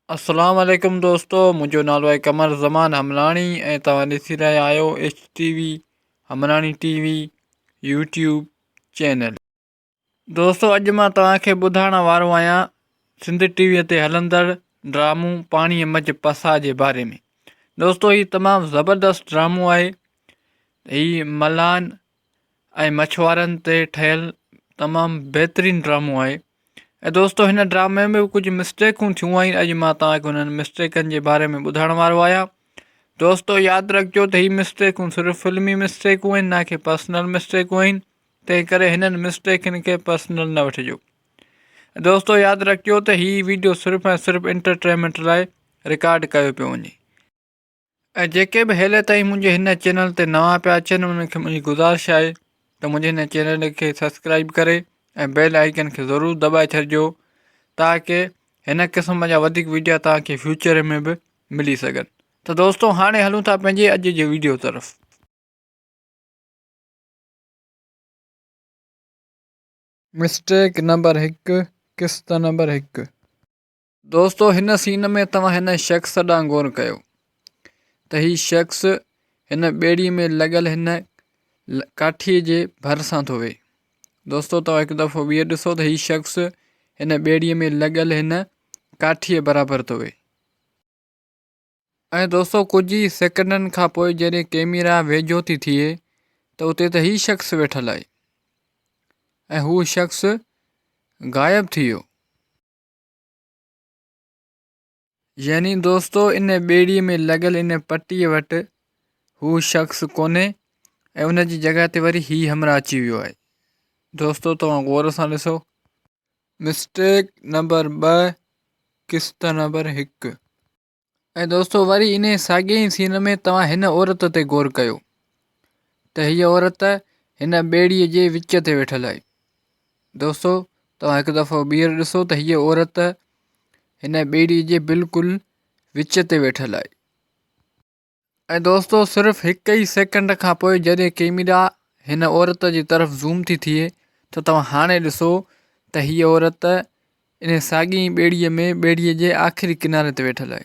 अस्सलाम वालेकुम दोस्तों, मुंहिंजो नालो आहे कमर ज़मान हमलाणी ऐं तव्हां ॾिसी रहिया आहियो HTV हमलाणी TV यूट्यूब चैनल। दोस्तों, अॼु मां तव्हांखे ॿुधाइण वारो आहियां सिंध टीवीअ ते हलंदड़ ड्रामो पाणीअ मझ पसा जे बारे में। दोस्तों, हीउ तमामु ज़बरदस्त ड्रामो आहे। हीउ मल्हान ऐं मछुआरनि ते ठहियलु तमामु बहितरीनु ड्रामो आहे। ऐं दोस्तों, हिन ड्रामे में बि कुझु मिस्टेकूं थियूं आहिनि। अॼु मां तव्हांखे हुननि मिस्टेकनि जे बारे में ॿुधाइण वारो आहियां। दोस्तों, यादि रखिजो त हीअ मिस्टेकूं सिर्फ़ु फिल्मी मिस्टेकूं आहिनि, न कि पर्सनल मिस्टेकूं आहिनि। तंहिं करे हिननि मिस्टेकनि खे पर्सनल न वठिजो। दोस्तों, यादि रखिजो त हीअ वीडियो सिर्फ़ु ऐं सिर्फ़ु एंटरटेनमेंट लाइ रिकॉर्ड कयो पियो वञे। ऐं जेके बि हेले ताईं मुंहिंजे हिन चैनल ते नवां पिया अचनि, उन्हनि खे मुंहिंजी गुज़ारिश आहे त मुंहिंजे हिन चैनल खे सब्सक्राइब करे ऐं बेल आइकन खे ज़रूरु दॿाए छॾिजो, ताकी हिन क़िस्म जा वधीक वीडियो तव्हांखे फ्यूचर में बि मिली सघनि। त दोस्तों, हाणे हलूं था पंहिंजे अॼु जे वीडियो तरफ़। मिस्टेक नंबर 1, किस्त नंबर 1। दोस्तों, हिन सीन में तव्हां हिन शख़्स ॾांहुं गौर कयो त हीउ शख़्स हिन ॿेड़ीअ में लॻियल हिन काठीअ जे भरिसां थो वेहे। दोस्तों, तव्हां हिकु दफ़ो ॿीहर ॾिसो त हीउ शख़्स हिन ॿेड़ीअ में लॻियल हिन काठीअ बराबरि थो वेहे। ऐं दोस्तों, कुझु ई सेकंडनि खां पोइ जॾहिं कैमरा वेझो थी थिए त उते त हीउ शख़्स वेठल आहे ऐं हू शख़्स ग़ाइबु थी वियो। यानी दोस्तों, इन ॿेड़ीअ में लॻियल इन पटीअ वटि हू शख़्स कोन्हे ऐं उन जी जॻह ते वरी हीउ हमरा अची वियो आहे। दोस्तों, तव्हां गौर सां ॾिसो। मिस्टेक नंबर 2, किस्त नंबर 1। ऐं दोस्तों, वरी इन साॻिए ई सीन में तव्हां हिन औरत ते गौर कयो त हीअ औरत हिन ॿेड़ीअ जे विच ते वेठल आहे। दोस्तों, तव्हां हिकु दफ़ो ॿीहर ॾिसो त हीअ औरत हिन ॿेड़ीअ जे बिल्कुलु विच ते वेठल आहे। ऐं दोस्तों, सिर्फ़ु हिकु ई सेकंड खां पोइ जॾहिं कैमरा हिन औरत जी तरफ़ ज़ूम थी थिए त तव्हां हाणे ॾिसो त हीअ औरत इन साॻी ॿेड़ीअ में ॿेड़ीअ जे आख़िरी किनारे ते वेठल आहे।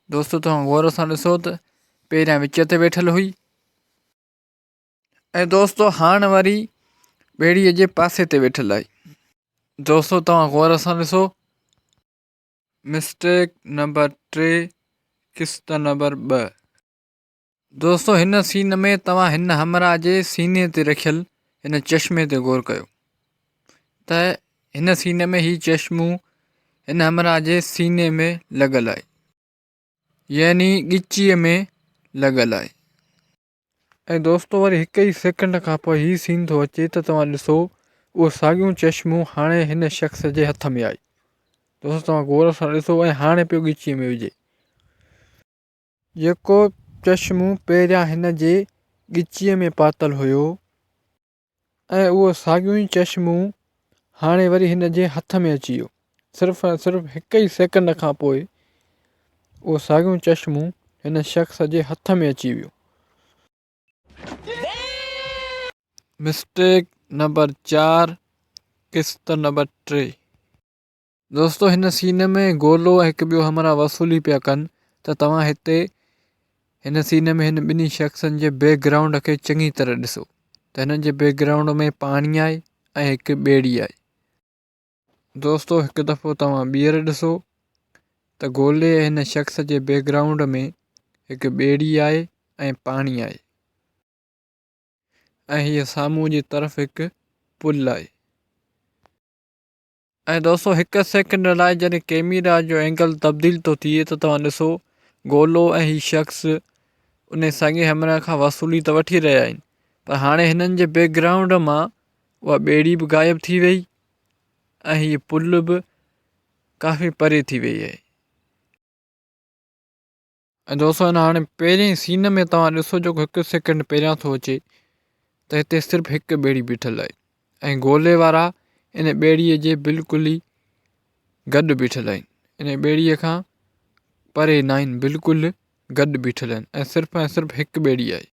दोस्तों, तव्हां गौर सां ॾिसो त पहिरियां विच ते वेठल हुई ऐं दोस्तों, हाणे वरी ॿेड़ीअ जे पासे ते वेठल आहे। दोस्तों, तव्हां गौर सां ॾिसो। मिस्टेक नंबर 3, किस्त नंबर 2। दोस्तों, हिन सीन में तव्हां हिन हमरा जे सीने ते रखियल हिन चश्मे ते गौर कयो त हिन सीन में हीउ चश्मो हिन हमरा जे सीने में लॻल आहे, यानी ॻिचीअ में लॻल आहे। ऐं दोस्तों, वरी हिकु ई सेकंड खां पोइ हीउ सीन थो अचे त तव्हां ॾिसो उहो साॻियो चश्मो हाणे हिन शख़्स जे हथ में आहे। दोस्तों, तव्हां गौर सां ॾिसो ऐं हाणे पियो ॻिचीअ में विझे। जेको चश्मो पहिरियां हिन जे ॻिचीअ में पातल हुयो ऐं उहो साॻियो ई चश्मो हाणे वरी हिन जे हथ में अची वियो। सिर्फ़ु ऐं सिर्फ़ु हिकु ई सेकंड खां पोइ उहो साॻियो चश्मो हिन शख़्स जे हथ में अची वियो। मिस्टेक नंबर 4, किस्त नंबर 3। दोस्तों, हिन सीन में गोलो ऐं हिकु ॿियो हमरा वसूली पिया कनि त तव्हां हिते हिन सीन में हिन ॿिन्ही शख़्सनि जे बैकग्राउंड खे चङी तरह ॾिसो त हिननि जे बैकग्राउंड में पाणी आहे ऐं हिकु ॿेड़ी आहे। दोस्तों, हिकु दफ़ो तव्हां ॿीहर ॾिसो त गोले हिन शख़्स जे बैकग्राउंड में हिकु ॿेड़ी आहे ऐं पाणी आहे ऐं हीअ साम्हूं जी तरफ़ हिकु पुल आहे। ऐं दोस्तों, हिकु सेकंड लाइ जॾहिं कैमरा जो एंगल तब्दील थो थिए त तव्हां ॾिसो गोलो ऐं हीउ शख़्स उन साॻिए हमरा खां वसूली त वठी रहिया आहिनि, पर हाणे हिननि जे बैकग्राउंड मां उहा ॿेड़ी बि ग़ाइबु थी वई ऐं हीअ पुल बि काफ़ी परे थी वई आहे। ऐं दोस्तों, हिन हाणे पहिरें सीन में तव्हां ॾिसो जेको हिकु सेकंड पहिरियां थो अचे त हिते सिर्फ़ु हिकु ॿेड़ी बीठल आहे ऐं गोले वारा इन ॿेड़ीअ जे बिल्कुलु ई गॾु बीठल आहिनि। इन ॿेड़ीअ खां परे न आहिनि, बिल्कुलु गॾु बीठल आहिनि ऐं सिर्फ़ु हिकु ॿेड़ी आहे।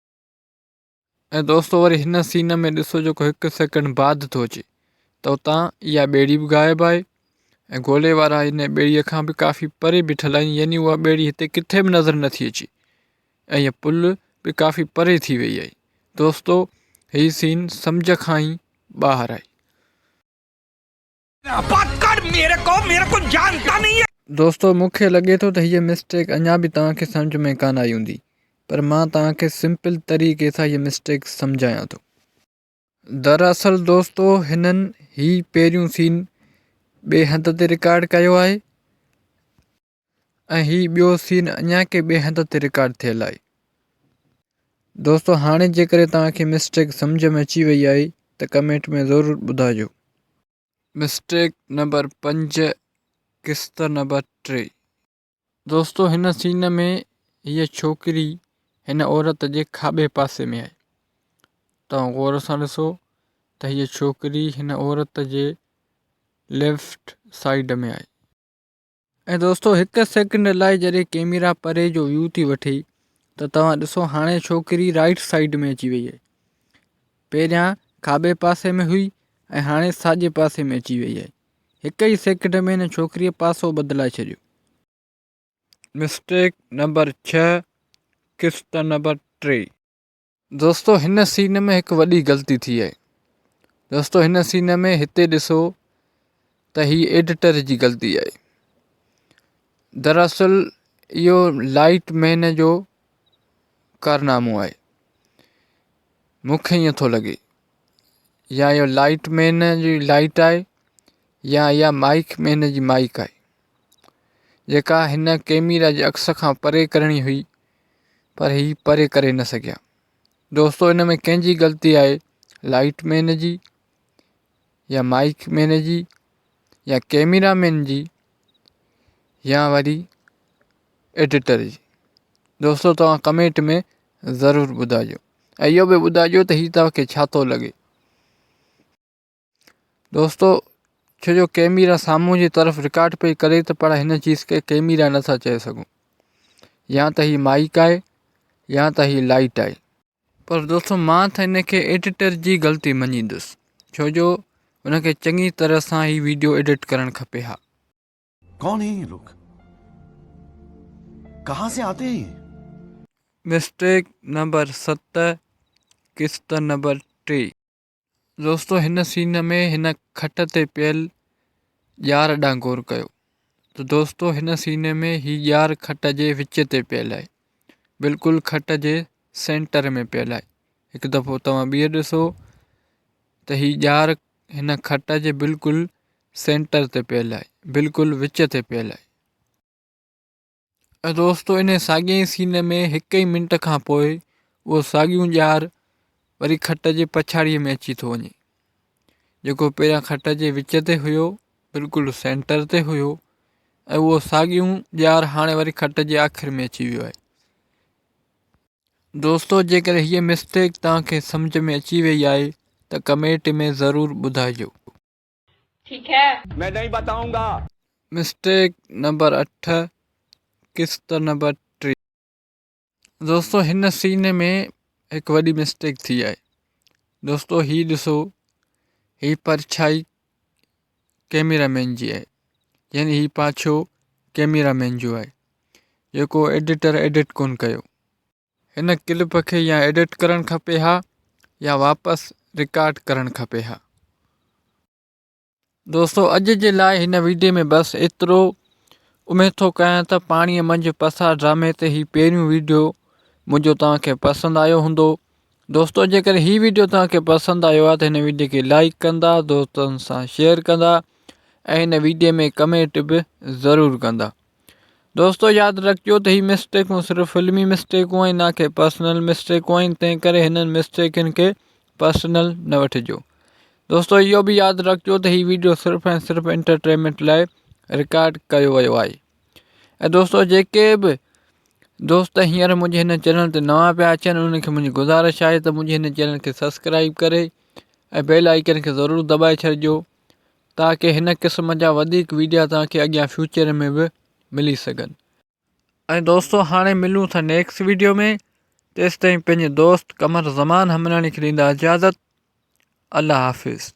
ऐं दोस्तों, वरी हिन सीन में ॾिसो जेको हिकु सेकंड बाद थो अचे त उतां इहा ॿेड़ी बि ग़ाइबु आहे ऐं ॻोल्हे वारा हिन ॿेड़ीअ खां बि काफ़ी परे बीठल आहिनि, यानी उहा ॿेड़ी हिते किथे बि नज़र नथी अचे ऐं हीअ पुल बि काफ़ी परे थी वई आहे। दोस्तो हीउ सीन सम्झ खां ई ॿाहिरि आहे। दोस्तो मूंखे लॻे थो त हीअ मिस्टेक अञा बि तव्हांखे सम्झ में कान आई हूंदी, पर मां तव्हांखे सिंपल तरीक़े सां हीअ मिस्टेक सम्झायां थो। दरअसल दोस्तो हिननि ही पहिरियों सीन ॿिए हंध ते रिकॉर्ड कयो आहे ऐं हीउ ॿियो सीन अञा के ॿिए हंध ते रिकॉर्ड थियल आहे। दोस्तो हाणे जेकॾहिं तव्हांखे मिस्टेक सम्झ में अची वई आहे त कमेंट में ज़रूरु ॿुधाइजो। मिस्टेक नंबर 5, किस्त नंबर 3। दोस्तो हिन सीन में हीअ छोकिरी हिन औरत जे खाॿे पासे में आहे। तव्हां गौर सां ॾिसो त हीअ छोकिरी हिन औरत जे लेफ्ट साइड में आहे। ऐं दोस्तो हिकु सेकेंड लाइ जॾहिं कैमरा परे जो व्यू थी वठे त तव्हां ॾिसो हाणे छोकिरी राइट साइड में अची वई आहे। पहिरियां खाॿे पासे में हुई ऐं हाणे साॼे पासे में अची वई आहे। हिकु ई सेकेंड में हिन छोकिरीअ पासो बदिलाए छॾियो। मिस्टेक नंबर 6, किस्त नंबर 3। दोस्तो हिन सीन में हिकु वॾी ग़लती थी आहे। दोस्तो हिन सीन में हिते ॾिसो त हीअ एडिटर जी ग़लती आहे। दरअसल इहो लाइट मैन जो कारनामो आहे, मूंखे ईअं थो लॻे, या इहो लाइट मैन जी लाइट आहे या इहा माइक मैन जी माइक आहे, जेका हिन कैमरा जे अक्स खां परे करणी हुई पर हीअ परे करे न सघिया। दोस्तो हिन में कंहिंजी ग़लती आहे, लाइट मैन जी या माइक मैन जी या कैमरा मैन जी या वरी एडिटर जी। दोस्तो तव्हां कमेंट में ज़रूरु ॿुधाइजो ऐं इहो बि ॿुधाइजो त हीउ तव्हांखे छा थो लॻे। दोस्तो छो जो कैमरा साम्हूं जी तरफ़ रिकॉर्ड पई करे त पर हिन चीज़ खे कैमरा नथा चई सघूं, या त हीअ माइक आहे या त हीअ लाइट आहे। पर दोस्तो मां त हिन खे एडिटर जी ग़लती मञींदुसि, छो जो हुनखे चङी तरह सां ही वीडियो एडिट करणु खपे। हा, कौन है ये लोग, कहां से आते हैं? मिस्टेक नंबर 7, किस्त नंबर 3। दोस्तो हिन सीन में हिन खट ते पियल ॼार ॾांहुं गौर कयो त दोस्तो हिन सीन में हीअ ॼार खट जे विच ते पियल आहे, बिल्कुलु खट जे सेंटर में पियल आहे। हिकु दफ़ो तव्हां ॿीहर ॾिसो त हीअ ॼार हिन खट जे बिल्कुलु सेंटर ते पियल आहे, बिल्कुलु विच ते पियल आहे। ऐं दोस्तो इन साॻिए सीन में हिकु ई मिंट खां पोइ उहो साॻियूं ॼार वरी खट जे पछाड़ीअ में अची थो वञे, जेको पहिरियां खट जे विच ते हुयो, बिल्कुलु सेंटर ते हुयो, ऐं उहो साॻियूं ॼार हाणे वरी खट जे आख़िर में अची वियो आहे। दोस्तो जेकर हीअ मिस्टेक तव्हांखे सम्झ में अची वई आहे त कमेंट में ज़रूरु ॿुधाइजो। ठीक है, मैं नहीं बताऊंगा। मिस्टेक नंबर 8, किस्त नंबर 3। दोस्तो हिन सीन में हिकु वॾी मिस्टेक थी आहे। दोस्तो हीउ ॾिसो, हीअ परछाई कैमरामैन जी आहे, यानी हीउ पाछो कैमरामैन जो आहे, जेको एडिटर एडिट कोन कयो। हिन क्लिप खे या एडिट करणु खपे हा या वापसि रिकॉर्ड करणु खपे हा। दोस्तो अॼु जे लाइ हिन वीडियो में बसि एतिरो। उमेद थो कयां त पाणीअ मंझि पसार ड्रामे ते ही पहिरियों वीडियो मुंहिंजो तव्हांखे पसंदि आयो हूंदो। दोस्तो जेकर हीउ वीडियो तव्हांखे पसंदि आयो आहे त हिन वीडियो खे लाइक कंदा, दोस्तनि सां शेयर कंदा ऐं हिन वीडियो में कमेंट बि ज़रूरु कंदा। दोस्तो यादि रखिजो त हीअ मिस्टेकूं सिर्फ़ु फिल्मी मिस्टेकूं आहिनि, ना कि पर्सनल मिस्टेकूं आहिनि, तंहिं करे हिननि मिस्टेकनि खे पर्सनल न वठिजो। दोस्तो इहो बि यादि रखिजो त हीअ वीडियो सिर्फ़ु ऐं सिर्फ़ु एंटरटेनमेंट लाइ रिकॉर्ड कयो वियो आहे। ऐं दोस्तो जेके बि दोस्त हींअर मुंहिंजे हिन चैनल ते नवां पिया अचनि, उन्हनि खे मुंहिंजी गुज़ारिश आहे त मुंहिंजे हिन चैनल खे सब्सक्राइब करे ऐं बेल आइकन खे ज़रूरु दॿाए छॾिजो, ताकी हिन क़िस्म जा वधीक वीडियो तव्हांखे अॻियां फ्यूचर में बि मिली सघनि। ऐं दोस्तो हाणे मिलूं था नेक्स्ट वीडियो में, तेसिताईं पंहिंजे दोस्त कमर ज़मान हमरानी खे ॾींदा इजाज़त। अल्लाह हाफ़िज़।